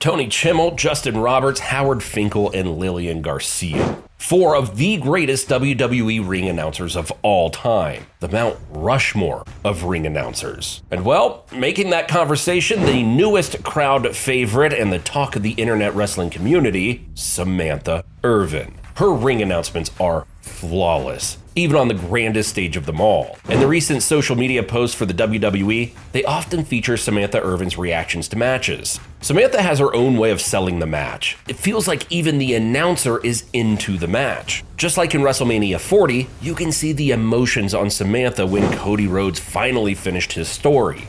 Tony Chimel, Justin Roberts, Howard Finkel, and Lillian Garcia. Four of the greatest WWE ring announcers of all time. The Mount Rushmore of ring announcers. And well, making that conversation the newest crowd favorite and the talk of the internet wrestling community, Samantha Irvin. Her ring announcements are flawless, even on the grandest stage of them all. In the recent social media posts for the WWE, they often feature Samantha Irvin's reactions to matches. Samantha has her own way of selling the match. It feels like even the announcer is into the match. Just like in WrestleMania 40, you can see the emotions on Samantha when Cody Rhodes finally finished his story.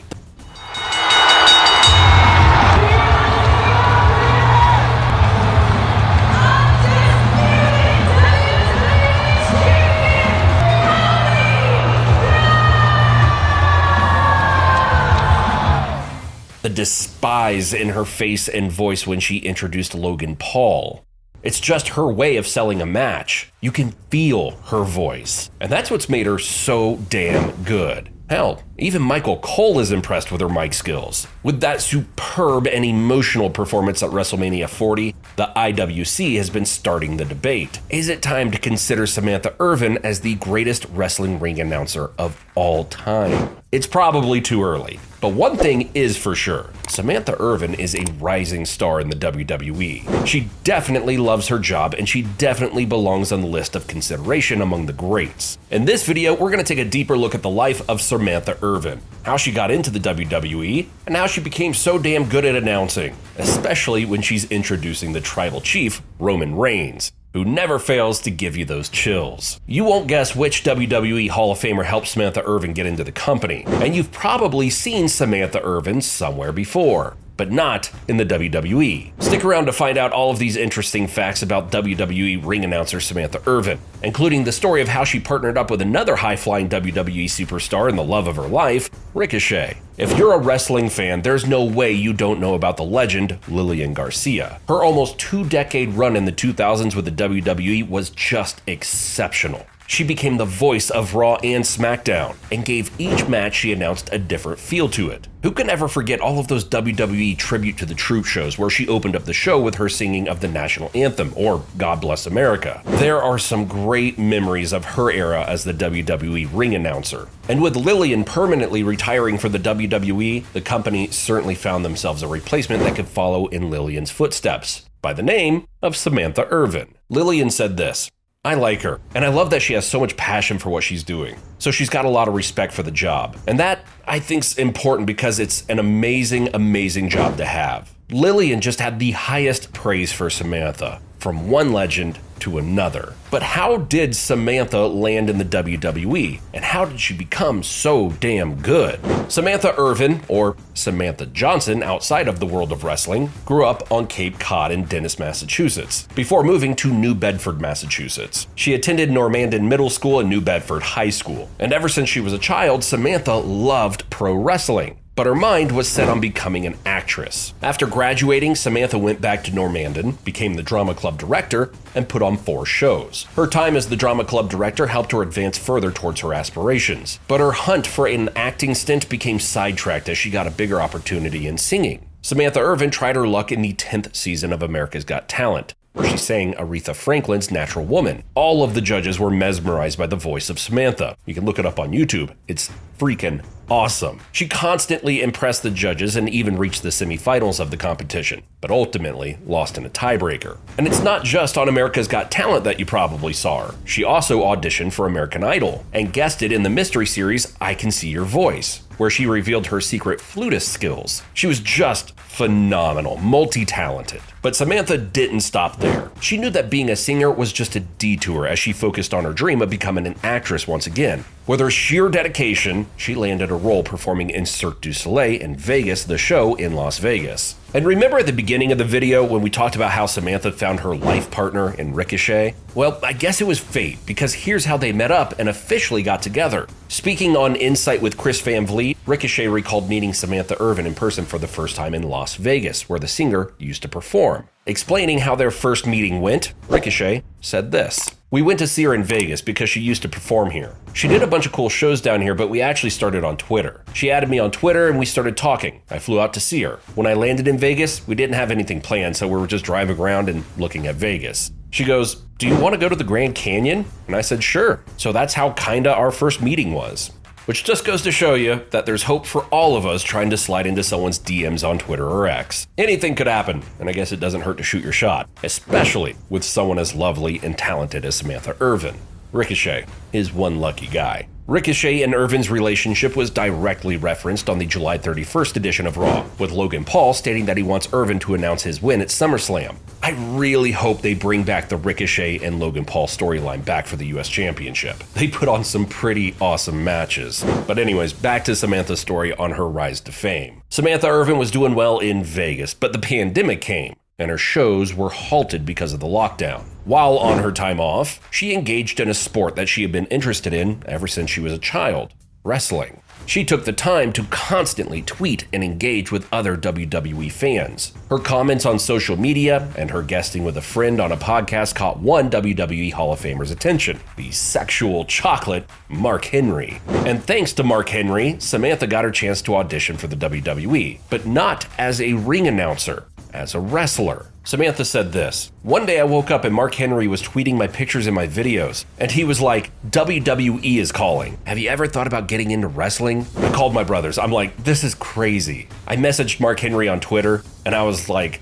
The despise in her face and voice when she introduced Logan Paul. It's just her way of selling a match. You can feel her voice. And that's what's made her so damn good. Hell, even Michael Cole is impressed with her mic skills. With that superb and emotional performance at WrestleMania 40, the IWC has been starting the debate. Is it time to consider Samantha Irvin as the greatest wrestling ring announcer of all time? It's probably too early, but one thing is for sure. Samantha Irvin is a rising star in the WWE. She definitely loves her job, and she definitely belongs on the list of consideration among the greats. In this video, we're going to take a deeper look at the life of Samantha Irvin, how she got into the WWE, and how she became so damn good at announcing, especially when she's introducing the tribal chief, Roman Reigns, who never fails to give you those chills. You won't guess which WWE Hall of Famer helped Samantha Irvin get into the company, and you've probably seen Samantha Irvin somewhere before, but not in the WWE. Stick around to find out all of these interesting facts about WWE ring announcer Samantha Irvin, including the story of how she partnered up with another high-flying WWE superstar and the love of her life, Ricochet. If you're a wrestling fan, there's no way you don't know about the legend Lillian Garcia. Her almost two-decade run in the 2000s with the WWE was just exceptional. She became the voice of Raw and SmackDown and gave each match she announced a different feel to it. Who can ever forget all of those WWE Tribute to the Truth shows where she opened up the show with her singing of the national anthem, or God Bless America? There are some great memories of her era as the WWE ring announcer. And with Lillian permanently retiring for the WWE, the company certainly found themselves a replacement that could follow in Lillian's footsteps, by the name of Samantha Irvin. Lillian said this: "I like her, and I love that she has so much passion for what she's doing. So she's got a lot of respect for the job. And that, I think, is important because it's an amazing, amazing job to have." Lillian just had the highest praise for Samantha, from one legend to another. But how did Samantha land in the WWE, and how did she become so damn good? Samantha Irvin, or Samantha Johnson outside of the world of wrestling, grew up on Cape Cod in Dennis, Massachusetts, before moving to New Bedford, Massachusetts. She attended Normandy Middle School and New Bedford High School, and ever since she was a child, Samantha loved pro wrestling. But her mind was set on becoming an actress. After graduating, Samantha went back to Normandy, became the drama club director, and put on 4 shows. Her time as the drama club director helped her advance further towards her aspirations. But her hunt for an acting stint became sidetracked as she got a bigger opportunity in singing. Samantha Irvin tried her luck in the 10th season of America's Got Talent, where she sang Aretha Franklin's Natural Woman. All of the judges were mesmerized by the voice of Samantha. You can look it up on YouTube. It's freaking awesome. She constantly impressed the judges and even reached the semifinals of the competition, but ultimately lost in a tiebreaker. And it's not just on America's Got Talent that you probably saw her. She also auditioned for American Idol and guested in the mystery series I Can See Your Voice, where she revealed her secret flutist skills. She was just phenomenal, multi-talented. But Samantha didn't stop there. She knew that being a singer was just a detour as she focused on her dream of becoming an actress once again. With her sheer dedication, she landed a role performing in Cirque du Soleil in Vegas, the show in Las Vegas. And remember at the beginning of the video when we talked about how Samantha found her life partner in Ricochet? Well, I guess it was fate, because here's how they met up and officially got together. Speaking on Insight with Chris Van Vliet, Ricochet recalled meeting Samantha Irvin in person for the first time in Las Vegas, where the singer used to perform. Explaining how their first meeting went, Ricochet said this: We went to see her in Vegas because she used to perform here. She did a bunch of cool shows down here, but we actually started on Twitter. She added me on Twitter and we started talking. I flew out to see her. When I landed in Vegas, we didn't have anything planned, so we were just driving around and looking at Vegas. She goes, "Do you want to go to the Grand Canyon?" And I said, "Sure." So that's how kinda our first meeting was. Which just goes to show you that there's hope for all of us trying to slide into someone's DMs on Twitter or X. Anything could happen, and I guess it doesn't hurt to shoot your shot, especially with someone as lovely and talented as Samantha Irvin. Ricochet is one lucky guy. Ricochet and Irvin's relationship was directly referenced on the July 31st edition of Raw, with Logan Paul stating that he wants Irvin to announce his win at SummerSlam. I really hope they bring back the Ricochet and Logan Paul storyline back for the US Championship. They put on some pretty awesome matches. But anyways, back to Samantha's story on her rise to fame. Samantha Irvin was doing well in Vegas, but the pandemic came, and her shows were halted because of the lockdown. While on her time off, she engaged in a sport that she had been interested in ever since she was a child: wrestling. She took the time to constantly tweet and engage with other WWE fans. Her comments on social media and her guesting with a friend on a podcast caught one WWE Hall of Famer's attention: the sexual chocolate, Mark Henry. And thanks to Mark Henry, Samantha got her chance to audition for the WWE, but not as a ring announcer, as a wrestler. Samantha said this: "One day I woke up and Mark Henry was tweeting my pictures and my videos, and he was like, 'WWE is calling. Have you ever thought about getting into wrestling?' I called my brothers. I'm like, this is crazy. I messaged Mark Henry on Twitter, and I was like,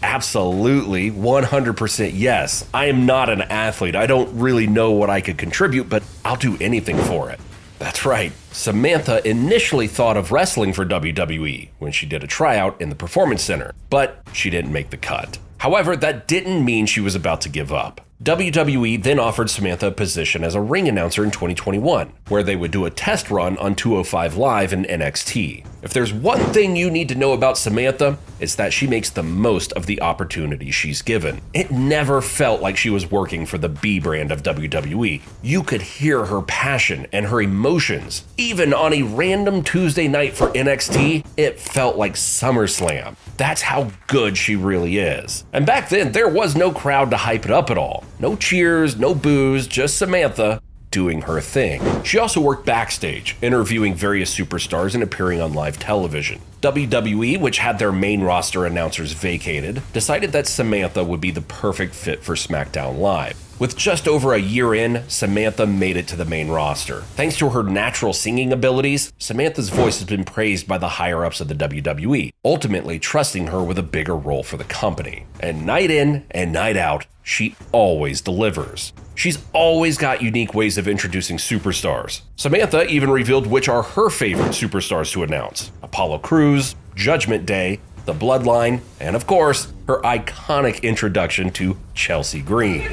absolutely, 100% yes. I am not an athlete. I don't really know what I could contribute, but I'll do anything for it." That's right. Samantha initially thought of wrestling for WWE when she did a tryout in the Performance Center, but she didn't make the cut. However, that didn't mean she was about to give up. WWE then offered Samantha a position as a ring announcer in 2021, where they would do a test run on 205 Live and NXT. If there's one thing you need to know about Samantha, it's that she makes the most of the opportunities she's given. It never felt like she was working for the B brand of WWE. You could hear her passion and her emotions. Even on a random Tuesday night for NXT, it felt like SummerSlam. That's how good she really is. And back then, there was no crowd to hype it up at all. No cheers, no boos, just Samantha doing her thing. She also worked backstage, interviewing various superstars and appearing on live television. WWE, which had their main roster announcers vacated, decided that Samantha would be the perfect fit for SmackDown Live. With just over a year in, Samantha made it to the main roster. Thanks to her natural singing abilities, Samantha's voice has been praised by the higher-ups of the WWE, ultimately trusting her with a bigger role for the company. And night in and night out, she always delivers. She's always got unique ways of introducing superstars. Samantha even revealed which are her favorite superstars to announce: Apollo Crews, Judgment Day, The Bloodline, and of course, her iconic introduction to Chelsea Green.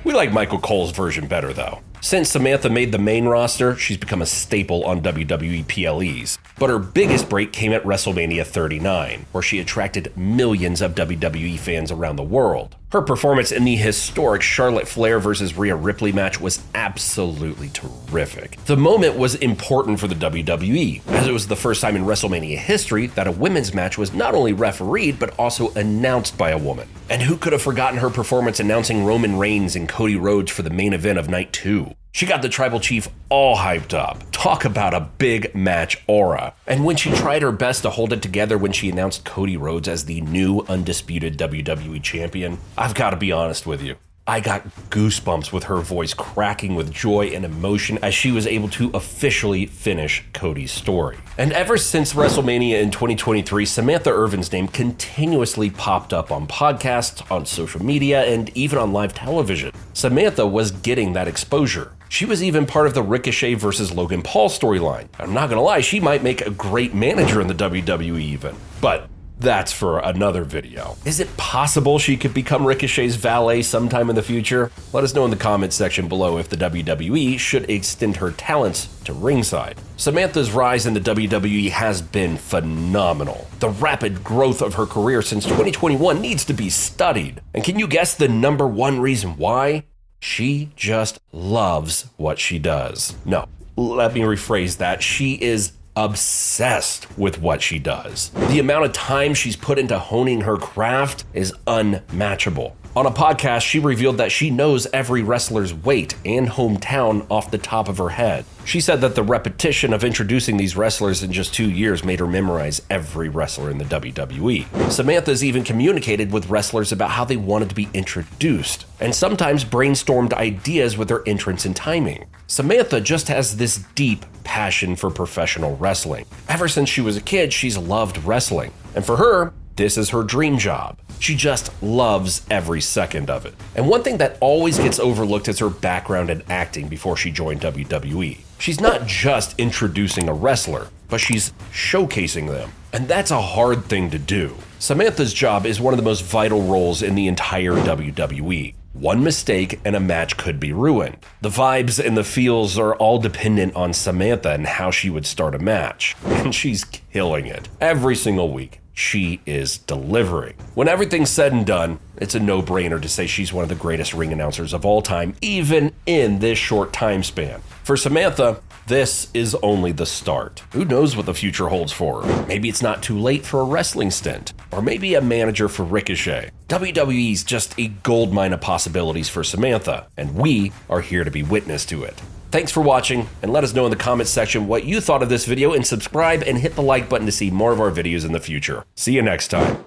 We like Michael Cole's version better though. Since Samantha made the main roster, she's become a staple on WWE PLEs. But her biggest break came at WrestleMania 39, where she attracted millions of WWE fans around the world. Her performance in the historic Charlotte Flair vs. Rhea Ripley match was absolutely terrific. The moment was important for the WWE, as it was the first time in WrestleMania history that a women's match was not only refereed, but also announced by a woman. And who could have forgotten her performance announcing Roman Reigns and Cody Rhodes for the main event of Night 2? She got the Tribal Chief all hyped up. Talk about a big match aura. And when she tried her best to hold it together when she announced Cody Rhodes as the new undisputed WWE champion, I've got to be honest with you, I got goosebumps with her voice cracking with joy and emotion as she was able to officially finish Cody's story. And ever since WrestleMania in 2023, Samantha Irvin's name continuously popped up on podcasts, on social media, and even on live television. Samantha was getting that exposure. She was even part of the Ricochet versus Logan Paul storyline. I'm not gonna lie, she might make a great manager in the WWE even. But that's for another video. Is it possible she could become Ricochet's valet sometime in the future? Let us know in the comments section below if the WWE should extend her talents to ringside. Samantha's rise in the WWE has been phenomenal. The rapid growth of her career since 2021 needs to be studied. And can you guess the #1 reason why? She just loves what she does. No, let me rephrase that. She is obsessed with what she does. The amount of time she's put into honing her craft is unmatchable. On a podcast, she revealed that she knows every wrestler's weight and hometown off the top of her head. She said that the repetition of introducing these wrestlers in just 2 years made her memorize every wrestler in the WWE. Samantha's even communicated with wrestlers about how they wanted to be introduced, and sometimes brainstormed ideas with their entrance and timing. Samantha just has this deep passion for professional wrestling. Ever since she was a kid, she's loved wrestling. And for her, this is her dream job. She just loves every second of it. And one thing that always gets overlooked is her background in acting before she joined WWE. She's not just introducing a wrestler, but she's showcasing them. And that's a hard thing to do. Samantha's job is one of the most vital roles in the entire WWE. One mistake and a match could be ruined. The vibes and the feels are all dependent on Samantha and how she would start a match. And she's killing it. Every single week, she is delivering. When everything's said and done, it's a no-brainer to say she's one of the greatest ring announcers of all time, even in this short time span. For Samantha, this is only the start. Who knows what the future holds for her? Maybe it's not too late for a wrestling stint, or maybe a manager for Ricochet. WWE's just a goldmine of possibilities for Samantha, and we are here to be witness to it. Thanks for watching, and let us know in the comments section what you thought of this video, and subscribe and hit the like button to see more of our videos in the future. See you next time.